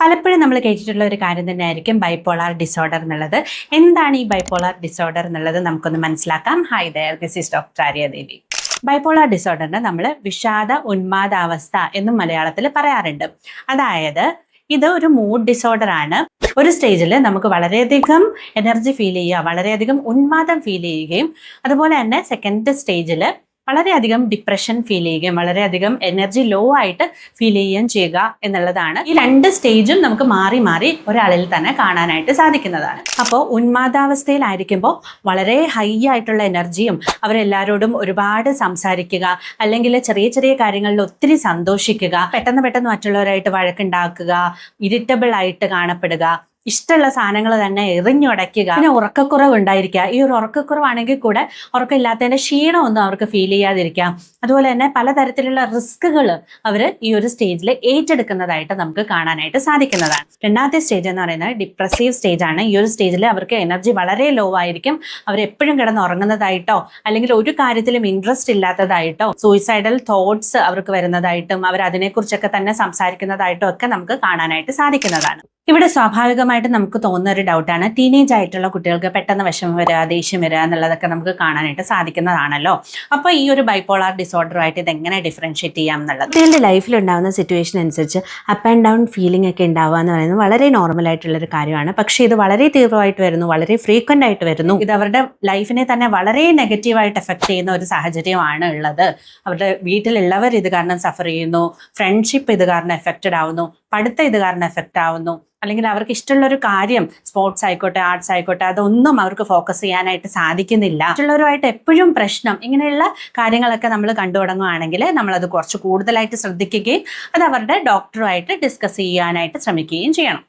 പലപ്പോഴും നമ്മൾ കേട്ടിട്ടുള്ള ഒരു കാര്യം തന്നെയായിരിക്കും ബൈപോളാർ ഡിസോർഡർ എന്നുള്ളത്. എന്താണ് ഈ ബൈപോളാർ ഡിസോർഡർ എന്നുള്ളത് നമുക്കൊന്ന് മനസ്സിലാക്കാം. Hi there, this is doctor Aryadevi. Bipolar ഡിസോർഡറിനെ നമ്മൾ വിഷാദ ഉന്മാദാവസ്ഥ എന്നും മലയാളത്തിൽ പറയാറുണ്ട്. അതായത് ഇത് ഒരു മൂഡ് ഡിസോർഡർ ആണ്. ഒരു സ്റ്റേജിൽ നമുക്ക് വളരെയധികം എനർജി ഫീൽ ചെയ്യുക, വളരെയധികം ഉന്മാദം ഫീൽ ചെയ്യുകയും അതുപോലെ തന്നെ സെക്കൻഡ് സ്റ്റേജിൽ വളരെയധികം ഡിപ്രഷൻ ഫീൽ ചെയ്യുകയും വളരെയധികം എനർജി ലോ ആയിട്ട് ഫീൽ ചെയ്യുകയും ചെയ്യുക എന്നുള്ളതാണ്. ഈ രണ്ട് സ്റ്റേജും നമുക്ക് മാറി മാറി ഒരാളിൽ തന്നെ കാണാനായിട്ട് സാധിക്കുന്നതാണ്. അപ്പോൾ ഉന്മാദാവസ്ഥയിലായിരിക്കുമ്പോൾ വളരെ ഹൈ ആയിട്ടുള്ള എനർജിയും അവരെല്ലാവരോടും ഒരുപാട് സംസാരിക്കുക, അല്ലെങ്കിൽ ചെറിയ ചെറിയ കാര്യങ്ങളിൽ ഒത്തിരി സന്തോഷിക്കുക, പെട്ടെന്ന് മറ്റുള്ളവരായിട്ട് വഴക്കുണ്ടാക്കുക, ഇറിറ്റബിൾ ആയിട്ട് കാണപ്പെടുക, ഇഷ്ടമുള്ള സാധനങ്ങൾ തന്നെ എറിഞ്ഞുടയ്ക്കുക, പിന്നെ ഉറക്കക്കുറവ് ഉണ്ടായിരിക്കുക. ഈ ഒരു ഉറക്കക്കുറവാണെങ്കിൽ കൂടെ ഉറക്കമില്ലാത്തതിൻ്റെ ക്ഷീണമൊന്നും അവർക്ക് ഫീൽ ചെയ്യാതിരിക്കാം. അതുപോലെ തന്നെ പലതരത്തിലുള്ള റിസ്കുകൾ അവർ ഈ ഒരു സ്റ്റേജിൽ ഏറ്റെടുക്കുന്നതായിട്ട് നമുക്ക് കാണാനായിട്ട് സാധിക്കുന്നതാണ്. രണ്ടാമത്തെ സ്റ്റേജ് എന്ന് പറയുന്നത് ഡിപ്രസീവ് സ്റ്റേജ് ആണ്. ഈ ഒരു സ്റ്റേജിൽ അവർക്ക് എനർജി വളരെ ലോ ആയിരിക്കും. അവരെപ്പോഴും കിടന്ന് ഉറങ്ങുന്നതായിട്ടോ അല്ലെങ്കിൽ ഒരു കാര്യത്തിലും ഇൻട്രസ്റ്റ് ഇല്ലാത്തതായിട്ടോ സൂയിസൈഡൽ തോട്ട്സ് അവർക്ക് വരുന്നതായിട്ടും അവർ അതിനെക്കുറിച്ചൊക്കെ തന്നെ സംസാരിക്കുന്നതായിട്ടും ഒക്കെ നമുക്ക് കാണാനായിട്ട് സാധിക്കുന്നതാണ്. ഇവിടെ സ്വാഭാവികമായിട്ട് നമുക്ക് തോന്നുന്ന ഒരു ഡൗട്ടാണ്, ടീനേജ് ആയിട്ടുള്ള കുട്ടികൾക്ക് പെട്ടെന്ന് വിഷമം വരിക, ദേഷ്യം വരിക എന്നുള്ളതൊക്കെ നമുക്ക് കാണാനായിട്ട് സാധിക്കുന്നതാണല്ലോ. അപ്പോൾ ഈ ഒരു ബൈപോളാർ ഡിസോർഡറുമായിട്ട് ഇതെങ്ങനെ ഡിഫറൻഷിയേറ്റ് ചെയ്യാം എന്നുള്ളത്, കുട്ടികളുടെ ലൈഫിൽ ഉണ്ടാകുന്ന സിറ്റുവേഷൻ അനുസരിച്ച് അപ്പ് ആൻഡ് ഡൗൺ ഫീലിംഗ് ഒക്കെ ഉണ്ടാവുക എന്ന് പറയുന്നത് വളരെ നോർമൽ ആയിട്ടുള്ളൊരു കാര്യമാണ്. പക്ഷേ ഇത് വളരെ തീവ്രമായിട്ട് വരുന്നു, വളരെ ഫ്രീക്വൻ്റ് ആയിട്ട് വരുന്നു. ഇത് അവരുടെ ലൈഫിനെ തന്നെ വളരെ നെഗറ്റീവായിട്ട് എഫക്ട് ചെയ്യുന്ന ഒരു സാഹചര്യമാണ് ഉള്ളത്. അവരുടെ വീട്ടിലുള്ളവർ ഇത് കാരണം സഫർ ചെയ്യുന്നു, ഫ്രണ്ട്ഷിപ്പ് ഇത് കാരണം എഫക്റ്റഡ് ആവുന്നു, പഠിത്തം ഇത് കാരണം എഫക്റ്റ് ആവുന്നു, അല്ലെങ്കിൽ അവർക്ക് ഇഷ്ടമുള്ളൊരു കാര്യം സ്പോർട്സ് ആയിക്കോട്ടെ, ആർട്സ് ആയിക്കോട്ടെ, അതൊന്നും അവർക്ക് ഫോക്കസ് ചെയ്യാനായിട്ട് സാധിക്കുന്നില്ല. മറ്റുള്ളവരുമായിട്ട് എപ്പോഴും പ്രശ്നം, ഇങ്ങനെയുള്ള കാര്യങ്ങളൊക്കെ നമ്മൾ കണ്ടു തുടങ്ങുകയാണെങ്കിൽ നമ്മളത് കുറച്ച് കൂടുതലായിട്ട് ശ്രദ്ധിക്കുകയും അത് അവരുടെ ഡോക്ടറുമായിട്ട് ഡിസ്കസ് ചെയ്യാനായിട്ട് ശ്രമിക്കുകയും ചെയ്യണം.